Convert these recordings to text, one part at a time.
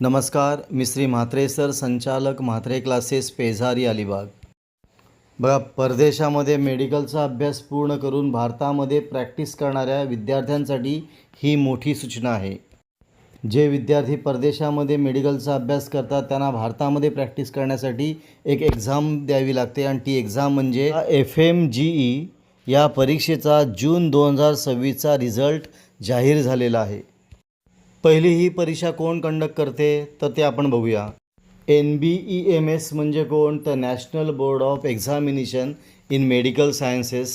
नमस्कार, मी श्री म्हात्रे सर, संचालक म्हात्रे क्लासेस, पेझारी, अलिबाग. बघा, परदेशामध्ये मेडिकलचा अभ्यास पूर्ण करून भारतामध्ये प्रॅक्टिस करणाऱ्या विद्यार्थ्यांसाठी ही मोठी सूचना आहे. जे विद्यार्थी परदेशामध्ये मेडिकलचा अभ्यास करतात त्यांना भारतामध्ये प्रॅक्टिस करण्यासाठी एक एक्झाम द्यावी लागते आणि ती एक्झाम म्हणजे FMGE. या परीक्षेचा जून 2026चा रिझल्ट जाहीर झालेला आहे. पहिली ही परीक्षा कोण कंडक्ट करते तर ते आपण बघूया. NBEMS म्हणजे कोण तर national board of examination in medical sciences.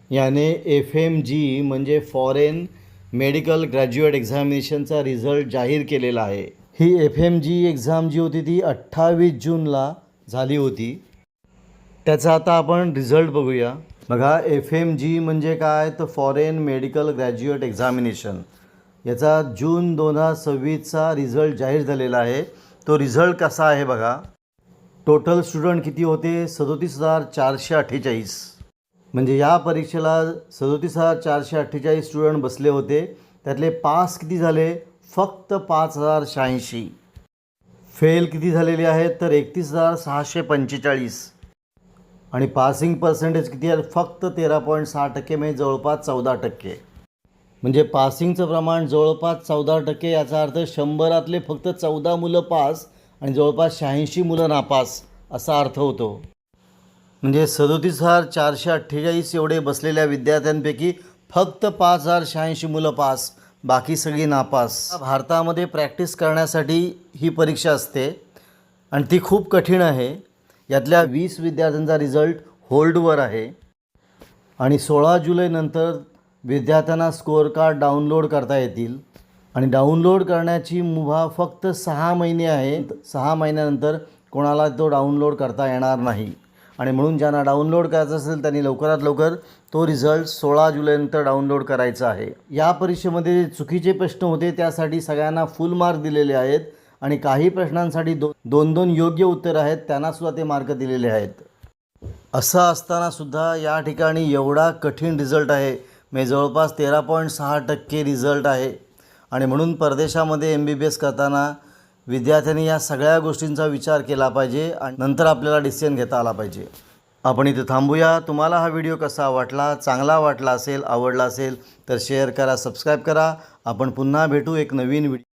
याने FMGE म्हणजे फॉरेन मेडिकल ग्रॅज्युएट एक्झामिनेशनचा रिझल्ट जाहीर केलेला आहे. ही FMGE एक्झाम जी होती ती 28 जूनला झाली होती. त्याचा आता आपण रिझल्ट बघूया. बघा, FMGE म्हणजे काय तर फॉरेन मेडिकल ग्रॅज्युएट एक्झामिनेशन. याचा जून 2026चा रिझल्ट जाहीर झालेला आहे. तो रिझल्ट कसा आहे बघा. टोटल स्टुडंट किती होते 37,448. म्हणजे या परीक्षेला 37,448 स्टुडंट बसले होते. त्यातले पास किती झाले फक्त 5,086. फेल किती झालेले आहेत तर 31,645. आणि पासिंग पर्सेंटेज किती आहे फक्त 13.6% म्हणजे जवळपास 14%. म्हणजे पासिंगचं प्रमाण जवळपास 14%. याचा अर्थ 100रातले फक्त 14 मुलं पास आणि जवळपास 86 मुलं नापास असा अर्थ होतो. म्हणजे 37,448 एवढे बसलेल्या विद्यार्थ्यांपैकी फक्त 5,086 मुलं पास, बाकी सगळी नापास. भारतामध्ये प्रॅक्टिस करण्यासाठी ही परीक्षा असते आणि ती खूप कठीण आहे. यातल्या 20 विद्यार्थ्यांचा रिझल्ट होल्डवर आहे आणि 16 जुलैनंतर विद्यार्थ्यांना स्कोअर कार्ड डाउनलोड करता येतील. आणि डाउनलोड करण्याची मुभा फक्त 6 महिने आहे. 6 महिन्यानंतर कोणाला तो डाउनलोड करता येणार नाही. आणि म्हणून ज्यांना डाउनलोड करायचं असेल त्यांनी लवकरात लवकर तो रिझल्ट 16 जुलैनंतर डाउनलोड करायचा आहे. या परीक्षेमध्ये चुकीचे प्रश्न होते त्यासाठी सगळ्यांना फुल मार्क दिलेले आहेत आणि काही प्रश्नांसाठी 2-2 योग्य उत्तर आहेत त्यांनासुद्धा ते मार्क दिलेले आहेत. असं असतानासुद्धा या ठिकाणी एवढा कठीण रिझल्ट आहे, म्हणजे जवळपास 13.6% रिझल्ट आहे. आणि म्हणून परदेशामध्ये MBBS करताना विद्यार्थ्यांनी या सगळ्या गोष्टींचा विचार केला पाहिजे आणि नंतर आपल्याला डिसिजन घेता आला पाहिजे. आपण इथे थांबूया. तुम्हाला हा व्हिडिओ कसा वाटला, चांगला वाटला असेल, आवडला असेल तर शेअर करा, सबस्क्राईब करा. आपण पुन्हा भेटू एक नवीन व्हिडिओ.